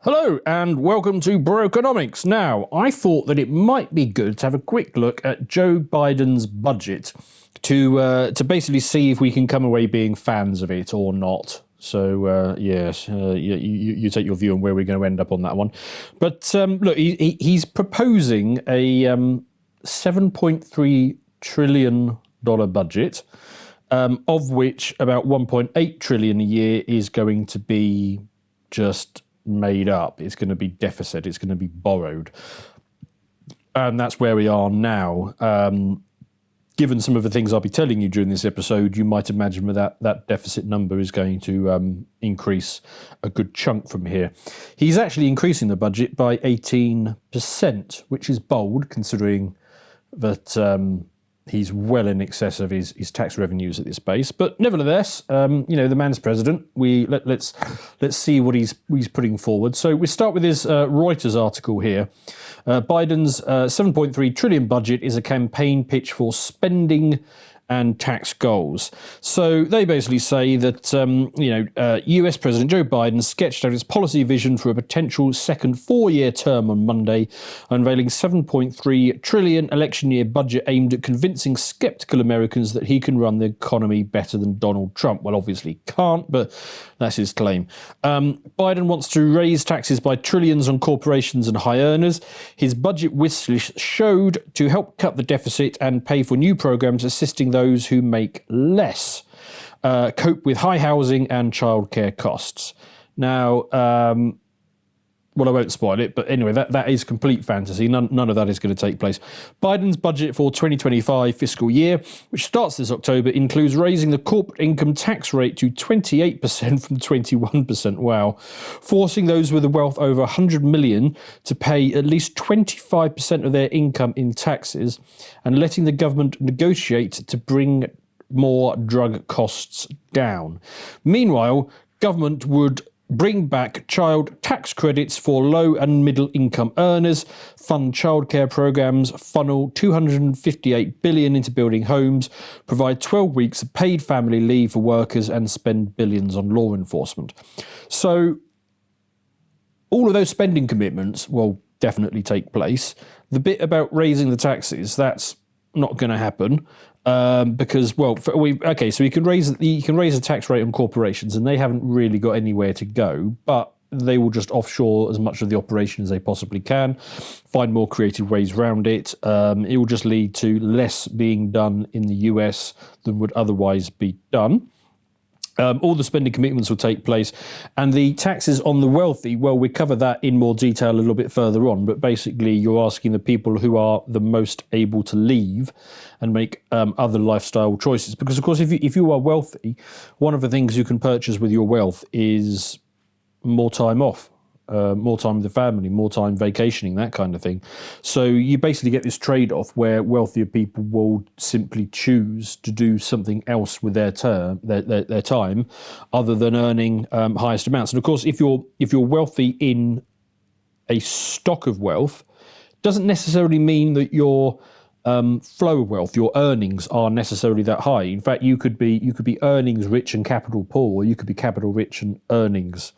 Hello and welcome to Brokenomics. Now, I thought that it might be good to have a quick look at Joe Biden's budget to basically see if we can come away being fans of it or not. So, yes, you take your view on where we're going to end up on that one. But look, he's proposing a $7.3 trillion budget, of which about $1.8 trillion a year is going to be just made up. It's going to be deficit. It's going to be borrowed. And that's where we are now. Given some of the things I'll be telling you during this episode, you might imagine that deficit number is going to increase a good chunk from here. He's actually increasing the budget by 18%, which is bold considering that he's well in excess of his tax revenues at this base. But nevertheless, the man's president. Let's see what he's putting forward. So we start with this Reuters article here. Biden's $7.3 trillion budget is a campaign pitch for spending and tax goals. So they basically say that, US President Joe Biden sketched out his policy vision for a potential second 4-year term on Monday, unveiling $7.3 trillion election year budget aimed at convincing skeptical Americans that he can run the economy better than Donald Trump. Well, obviously can't, but that's his claim. Biden wants to raise taxes by trillions on corporations and high earners. His budget wish list showed to help cut the deficit and pay for new programs assisting those who make less, cope with high housing and childcare costs. Now, I won't spoil it, but anyway, that is complete fantasy. None of that is going to take place. Biden's budget for 2025 fiscal year, which starts this October, includes raising the corporate income tax rate to 28% from 21%. Wow. Forcing those with a wealth over 100 million to pay at least 25% of their income in taxes, and letting the government negotiate to bring more drug costs down. Meanwhile, government would bring back child tax credits for low and middle income earners, fund childcare programs, funnel $258 billion into building homes, provide 12 weeks of paid family leave for workers, and spend billions on law enforcement. So all of those spending commitments will definitely take place. The bit about raising the taxes, that's not going to happen. Because so you can raise the tax rate on corporations, and they haven't really got anywhere to go, but they will just offshore as much of the operation as they possibly can, find more creative ways around it. It will just lead to less being done in the US than would otherwise be done. All the spending commitments will take place, and the taxes on the wealthy, well, we cover that in more detail a little bit further on, but basically you're asking the people who are the most able to leave and make other lifestyle choices. Because, of course, if you are wealthy, one of the things you can purchase with your wealth is more time off. More time with the family, more time vacationing, that kind of thing. So you basically get this trade-off where wealthier people will simply choose to do something else with their time, other than earning highest amounts. And of course, if you're wealthy in a stock of wealth, doesn't necessarily mean that your flow of wealth, your earnings, are necessarily that high. In fact, you could be earnings rich and capital poor, or you could be capital rich and earnings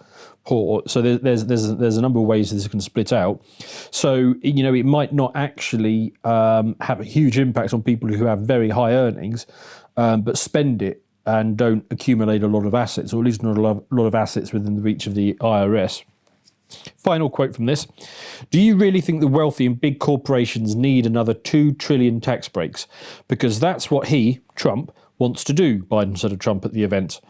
poor. So there's a number of ways this can split out. So it might not actually have a huge impact on people who have very high earnings, but spend it and don't accumulate a lot of assets, or at least not a lot of assets within the reach of the IRS. Final quote from this. Do you really think the wealthy and big corporations need another 2 trillion tax breaks? Because that's what Trump, wants to do, Biden said of Trump at the event.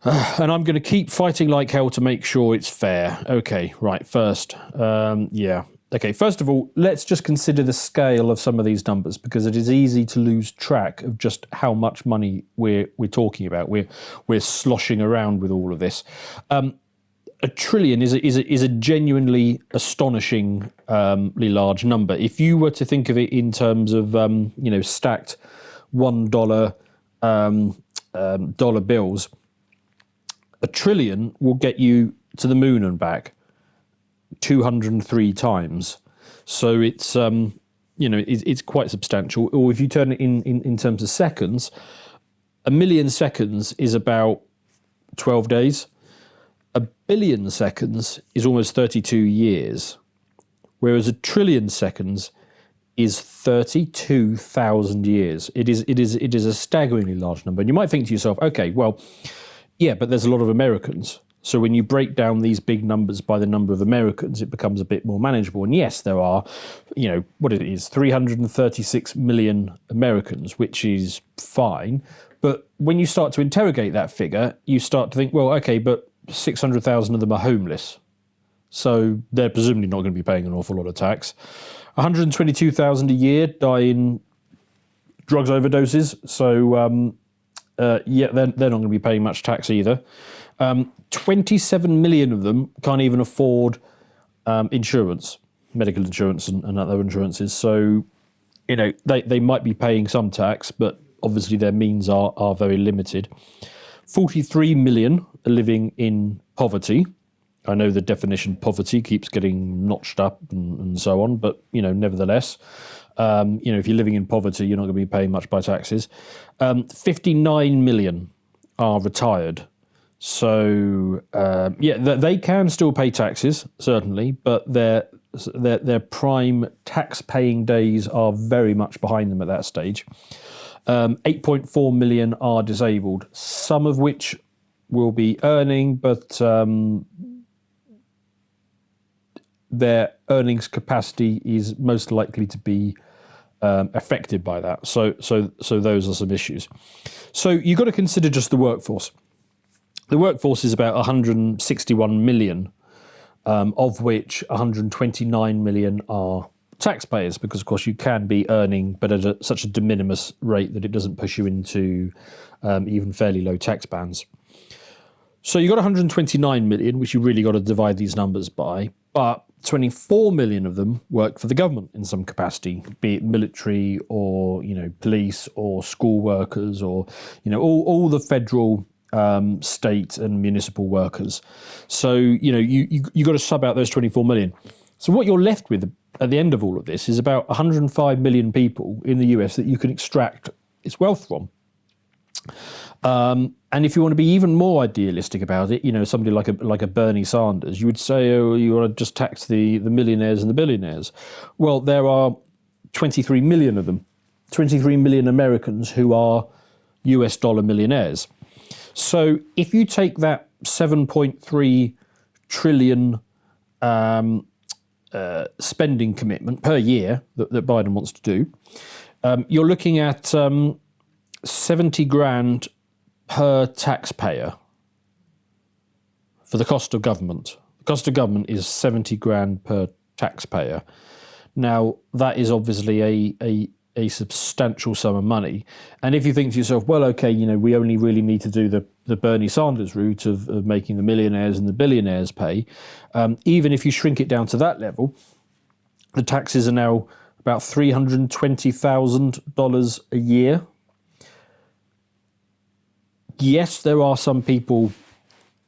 And I'm going to keep fighting like hell to make sure it's fair. Okay, right, first. Okay, first of all, let's just consider the scale of some of these numbers, because it is easy to lose track of just how much money we're talking about. We're sloshing around with all of this. $1 trillion is a genuinely astonishingly large number. If you were to think of it in terms of stacked $1 dollar bills, $1 trillion will get you to the moon and back 203 times. So it's it's quite substantial. Or if you turn it in terms of seconds, 1 million seconds is about 12 days. 1 billion seconds is almost 32 years, whereas a trillion seconds is 32,000 years. It is a staggeringly large number. And you might think to yourself, okay, well, yeah, but there's a lot of Americans. So when you break down these big numbers by the number of Americans, it becomes a bit more manageable. And yes, there are, what it is, 336 million Americans, which is fine. But when you start to interrogate that figure, you start to think, well, okay, but 600,000 of them are homeless. So they're presumably not going to be paying an awful lot of tax. 122,000 a year die in drugs overdoses. So, they're not going to be paying much tax either. 27 million of them can't even afford insurance, medical insurance and other insurances. So, they might be paying some tax, but obviously their means are very limited. 43 million are living in poverty. I know the definition poverty keeps getting notched up and so on, but, nevertheless, if you're living in poverty, you're not going to be paying much by taxes. 59 million are retired. So, they can still pay taxes, certainly, but their prime tax-paying days are very much behind them at that stage. 8.4 million are disabled, some of which will be earning, but their earnings capacity is most likely to be affected by that. So those are some issues. So you've got to consider just the workforce. The workforce is about 161 million, of which 129 million are taxpayers, because of course you can be earning, but at such a de minimis rate that it doesn't push you into even fairly low tax bands. So you've got 129 million, which you really got to divide these numbers by, but 24 million of them work for the government in some capacity, be it military or, police or school workers or, all the federal, state and municipal workers. So, you got to sub out those 24 million. So what you're left with at the end of all of this is about 105 million people in the US that you can extract its wealth from. And if you want to be even more idealistic about it, somebody like a Bernie Sanders, you would say, oh, you want to just tax the millionaires and the billionaires. Well, there are 23 million of them, 23 million Americans who are US dollar millionaires. So if you take that 7.3 trillion spending commitment per year that Biden wants to do, you're looking at 70 grand per taxpayer for the cost of government. The cost of government is 70 grand per taxpayer. Now, that is obviously a substantial sum of money. And if you think to yourself, well, okay, we only really need to do the Bernie Sanders route of making the millionaires and the billionaires pay, even if you shrink it down to that level, the taxes are now about $320,000 a year. Yes, there are some people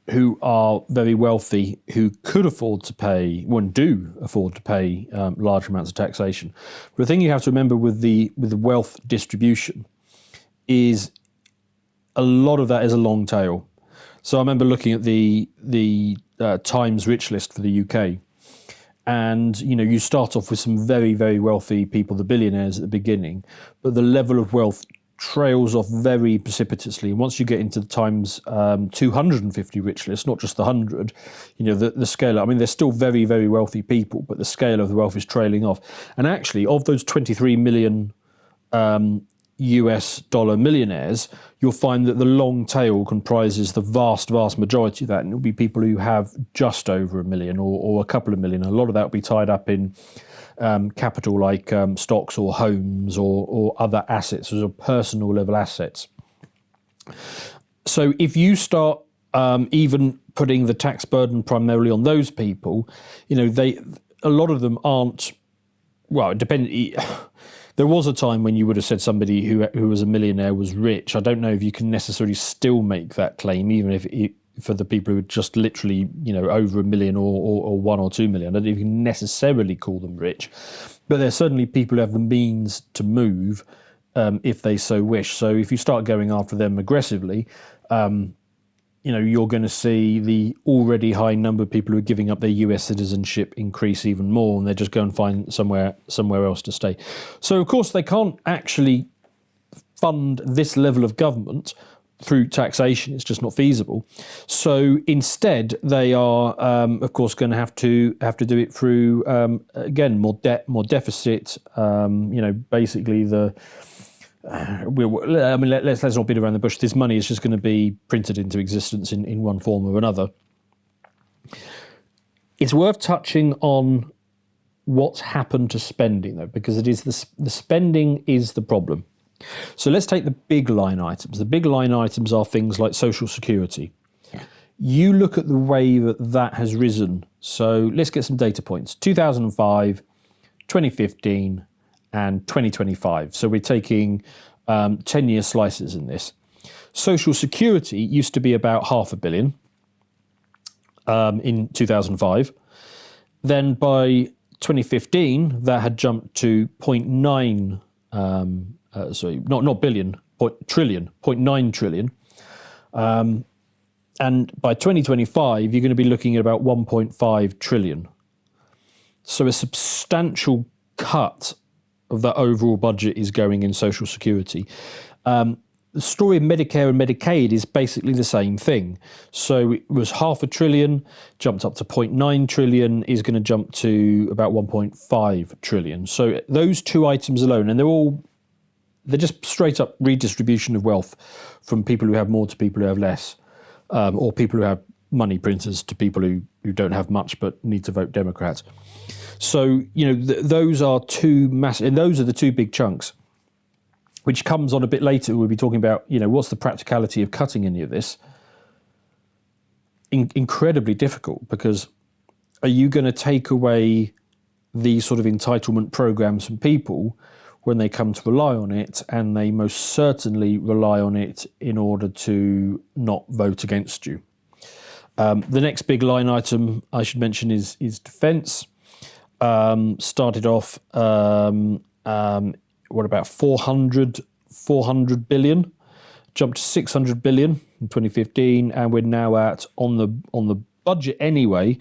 who are very wealthy who could afford to pay, do afford to pay large amounts of taxation. But the thing you have to remember with the wealth distribution is a lot of that is a long tail. So I remember looking at the Times Rich list for the UK, and you start off with some very, very wealthy people, the billionaires at the beginning, but the level of wealth trails off very precipitously. And once you get into the Times 250 rich list, not just the 100, the scale, they're still very, very wealthy people, but the scale of the wealth is trailing off. And actually, of those 23 million US dollar millionaires, you'll find that the long tail comprises the vast, vast majority of that. And it'll be people who have just over $1 million or a couple of million. A lot of that will be tied up in capital like stocks or homes or other assets, or personal level assets. So if you start even putting the tax burden primarily on those people, a lot of them aren't, well, it depends. There was a time when you would have said somebody who was a millionaire was rich. I don't know if you can necessarily still make that claim, even if for the people who are just literally, over $1 million or 1 or 2 million. I don't know if you can necessarily call them rich, but there's certainly people who have the means to move if they so wish. So if you start going after them aggressively, you're going to see the already high number of people who are giving up their US citizenship increase even more, and they just go and find somewhere else to stay. So, of course, they can't actually fund this level of government through taxation. It's just not feasible. So instead, they are, of course, going to have to do it through again more debt, more deficit. Basically let's not beat around the bush. This money is just going to be printed into existence in one form or another. It's worth touching on what's happened to spending, though, because it is the spending is the problem. So let's take the big line items. The big line items are things like Social Security. You look at the way that has risen. So let's get some data points. 2005, 2015, and 2025. So we're taking 10-year slices in this. Social Security used to be about $500 million in 2005. Then by 2015, that had jumped to 0.9 0.9 trillion. And by 2025, you're going to be looking at about 1.5 trillion. So a substantial cut of that overall budget is going in Social Security. The story of Medicare and Medicaid is basically the same thing. So it was $500 billion, jumped up to 0.9 trillion, is going to jump to about 1.5 trillion. So those two items alone, and they're just straight up redistribution of wealth from people who have more to people who have less, or people who have money printers to people who don't have much but need to vote Democrat. So, those are two massive, and those are the two big chunks, which comes on a bit later. We'll be talking about, what's the practicality of cutting any of this? Incredibly difficult, because are you going to take away these sort of entitlement programs from people when they come to rely on it, and they most certainly rely on it in order to not vote against you? The next big line item I should mention is defence. Started off, about 400 billion, jumped to 600 billion in 2015, and we're now at, on the budget anyway,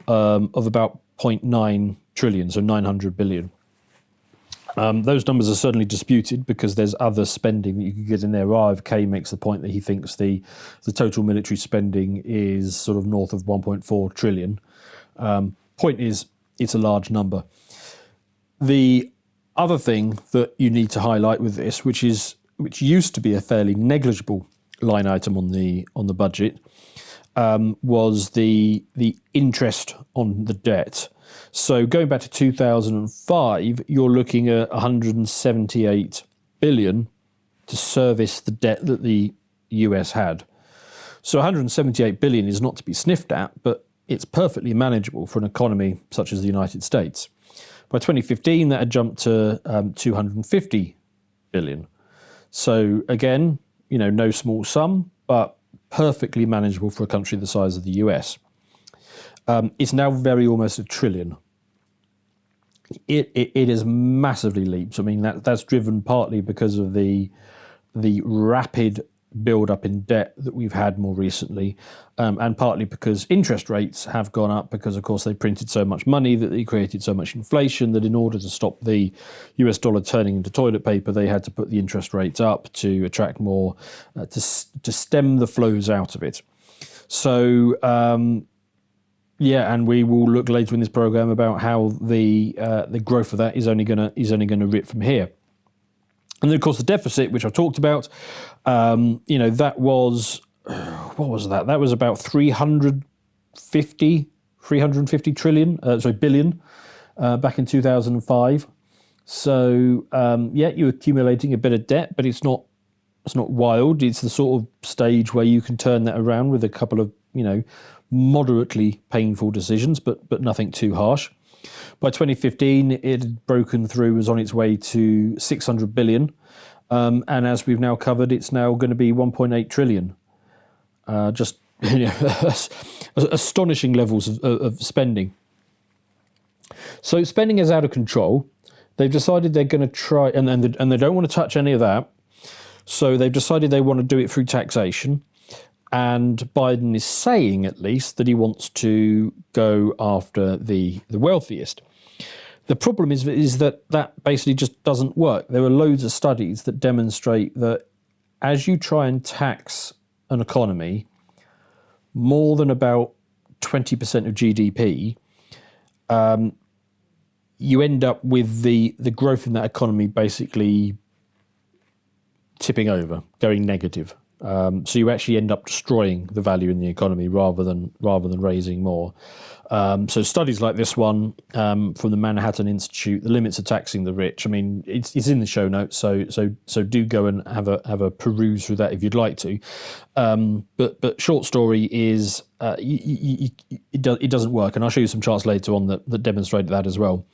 of about 0.9 trillion, so 900 billion. Those numbers are certainly disputed because there's other spending that you could get in there. RFK makes the point that he thinks the total military spending is sort of north of 1.4 trillion. Point is, it's a large number. The other thing that you need to highlight with this, which used to be a fairly negligible line item on the budget, was the interest on the debt. So going back to 2005, you're looking at 178 billion to service the debt that the US had. So 178 billion is not to be sniffed at, but it's perfectly manageable for an economy such as the United States. By 2015, that had jumped to 250 billion. So again, no small sum, but perfectly manageable for a country the size of the US. It's now almost a trillion. It has massively leaped. I mean, that's driven partly because of the rapid build-up in debt that we've had more recently, and partly because interest rates have gone up because, of course, they printed so much money that they created so much inflation that in order to stop the US dollar turning into toilet paper, they had to put the interest rates up to attract more, to stem the flows out of it. So, and we will look later in this program about how the growth of that is only going to rip from here. And then, of course, the deficit, which I talked about, that was, what was that? That was about 350 billion back in 2005. So, you're accumulating a bit of debt, but it's not wild. It's the sort of stage where you can turn that around with a couple of, moderately painful decisions, but nothing too harsh. By 2015, it had broken through, was on its way to 600 billion. And as we've now covered, it's now going to be 1.8 trillion. Just astonishing levels of spending. So spending is out of control. They've decided they're going to try, and they don't want to touch any of that. So they've decided they want to do it through taxation. And Biden is saying, at least, that he wants to go after the wealthiest. The problem is that basically just doesn't work. There are loads of studies that demonstrate that as you try and tax an economy more than about 20% of GDP, you end up with the growth in that economy basically tipping over, going negative. So you actually end up destroying the value in the economy rather than raising more. So studies like this one from the Manhattan Institute, the limits of taxing the rich. I mean, it's in the show notes, so do go and have a peruse through that if you'd like to. But short story is it doesn't work, and I'll show you some charts later on that demonstrate that as well.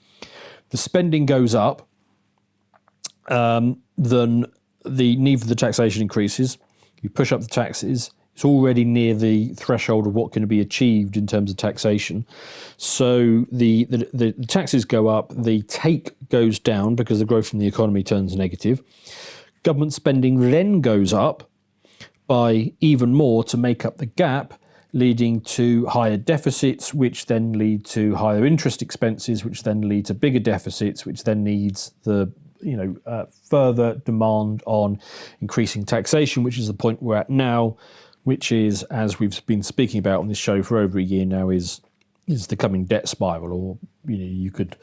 The spending goes up, then the need for the taxation increases. You push up the taxes, it's already near the threshold of what can be achieved in terms of taxation. So the taxes go up, the take goes down because the growth in the economy turns negative. Government spending then goes up by even more to make up the gap, leading to higher deficits, which then lead to higher interest expenses, which then lead to bigger deficits, which then needs the further demand on increasing taxation, which is the point we're at now, which is, as we've been speaking about on this show for over a year now, is the coming debt spiral. Or you could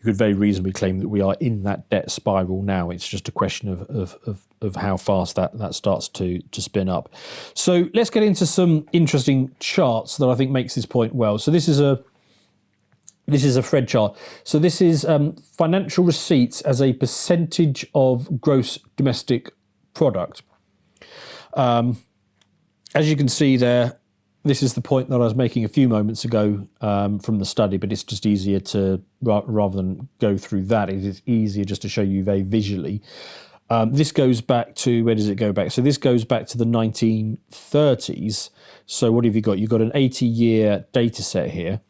very reasonably claim that we are in that debt spiral now. It's just a question of how fast that starts to spin up. So let's get into some interesting charts that I think makes this point well. So this is a Fred chart. So this is financial receipts as a percentage of gross domestic product. As you can see there, this is the point that I was making a few moments ago from the study, but it's just easier to, rather than go through that, it is easier just to show you very visually. This goes back to, where does it go back? So this goes back to the 1930s. So what have you got? You've got an 80-year data set here.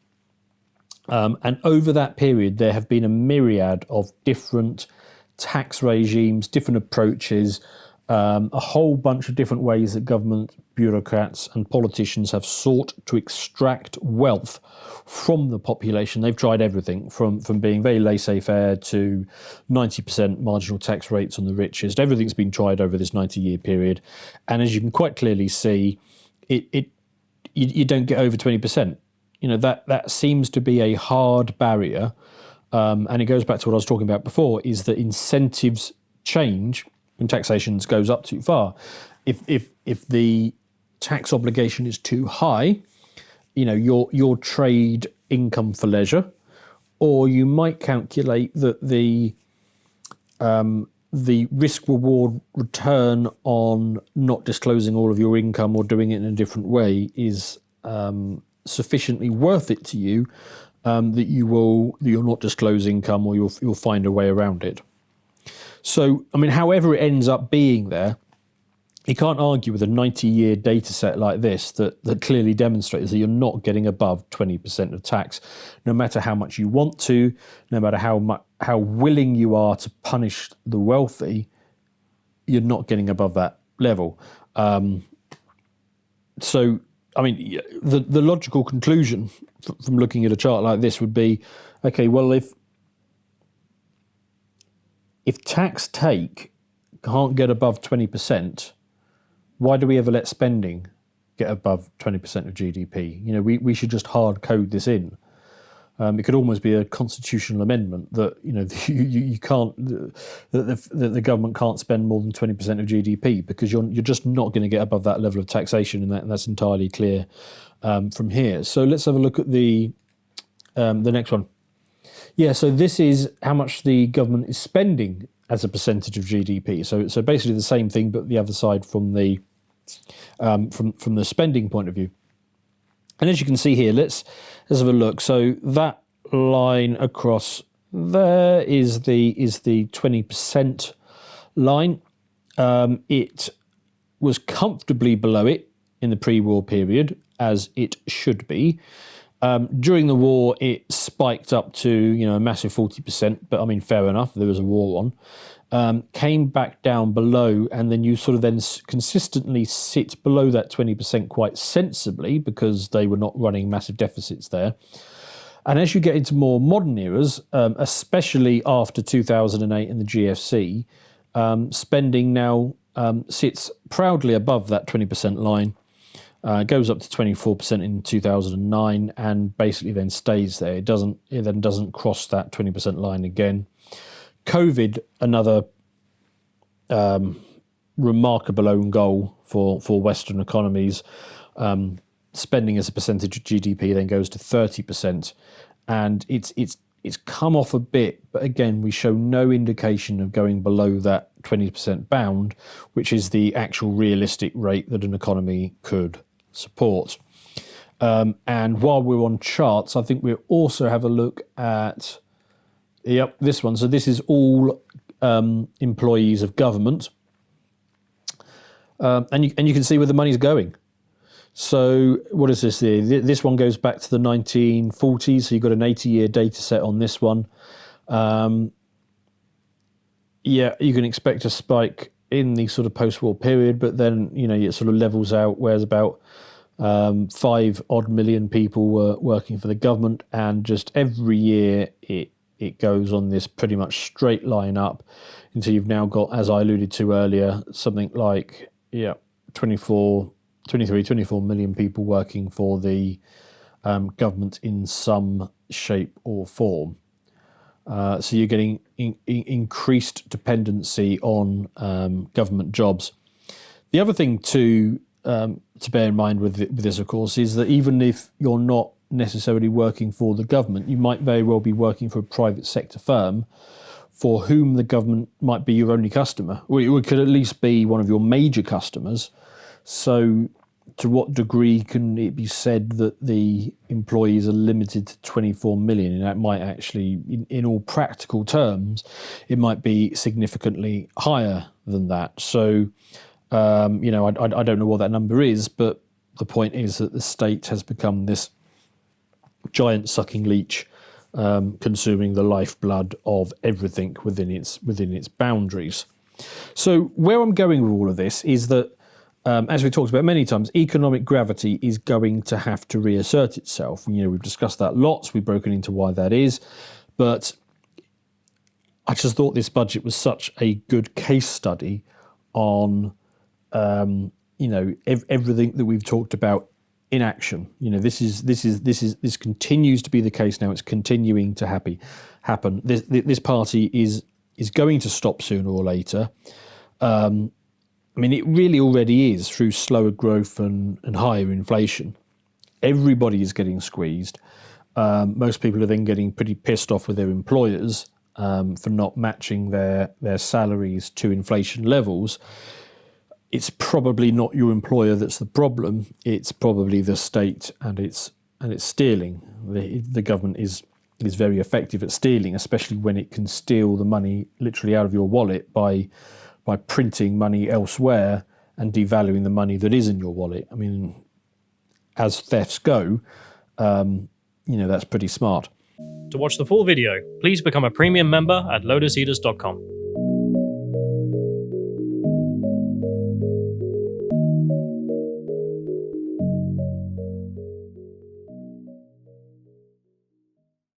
And over that period, there have been a myriad of different tax regimes, different approaches, a whole bunch of different ways that government bureaucrats and politicians have sought to extract wealth from the population. They've tried everything from being very laissez-faire to 90% marginal tax rates on the richest. Everything's been tried over this 90-year period. And as you can quite clearly see, you don't get over 20%. That seems to be a hard barrier, and it goes back to what I was talking about before, is that incentives change when taxation goes up too far. If the tax obligation is too high, your trade income for leisure, or you might calculate that the risk reward return on not disclosing all of your income or doing it in a different way is sufficiently worth it to you that you'll not disclose income, or you'll find a way around it. So, I mean, however it ends up being there, you can't argue with a 90-year data set like this that clearly demonstrates that you're not getting above 20% of tax, no matter how much you want to, no matter how willing you are to punish the wealthy, you're not getting above that level. So, I mean, the logical conclusion from looking at a chart like this would be, okay, well, if tax take can't get above 20%, why do we ever let spending get above 20% of GDP? We should just hard code this in. It could almost be a constitutional amendment that you can't, that the government can't spend more than 20% of GDP, because you're just not going to get above that level of taxation, and that's entirely clear from here. So let's have a look at the next one. Yeah, so this is how much the government is spending as a percentage of GDP. So basically the same thing, but the other side from the spending point of view. And as you can see here, let's have a look. So that line across there is the 20% line. It was comfortably below it in the pre-war period, as it should be. During the war, it spiked up to a massive 40%, but I mean, fair enough, there was a war on. came back down below, and then you sort of then consistently sit below that 20% quite sensibly because they were not running massive deficits there. And as you get into more modern eras, especially after 2008 and the GFC, spending now sits proudly above that 20% line, goes up to 24% in 2009, and basically then stays there. It then doesn't cross that 20% line again. COVID, another remarkable own goal for Western economies. Spending as a percentage of GDP then goes to 30%, and it's come off a bit, but again, we show no indication of going below that 20% bound, which is the actual realistic rate that an economy could support. And while we're on charts, I think we'll also have a look at this one. So this is all employees of government, and you can see where the money's going. So what is this here? This one goes back to the 1940s, so you've got an 80-year data set on this one. You can expect a spike in the sort of post-war period, but then, it sort of levels out, whereas about 5 odd million people were working for the government, and just every year it goes on this pretty much straight line up until you've now got, as I alluded to earlier, something like 24 million people working for the government in some shape or form. So you're getting increased dependency on government jobs. The other thing to bear in mind with this, of course, is that even if you're not necessarily working for the government, you might very well be working for a private sector firm for whom the government might be your only customer, or it could at least be one of your major customers. So to what degree can it be said that the employees are limited to 24 million? And that might actually, in all practical terms, it might be significantly higher than that. So, I don't know what that number is, but the point is that the state has become this giant sucking leech, consuming the lifeblood of everything within its boundaries. So where I'm going with all of this is that, as we talked about many times, economic gravity is going to have to reassert itself. We've discussed that lots. We've broken into why that is, but I just thought this budget was such a good case study on, everything that we've talked about in action. This continues to be the case now. It's continuing to happen. This party is going to stop sooner or later. It really already is, through slower growth and higher inflation. Everybody is getting squeezed. Most people are then getting pretty pissed off with their employers for not matching their salaries to inflation levels. It's probably not your employer that's the problem. It's probably the state and it's stealing. The government is very effective at stealing, especially when it can steal the money literally out of your wallet by printing money elsewhere and devaluing the money that is in your wallet. As thefts go, that's pretty smart. To watch the full video, please become a premium member at lotuseaters.com.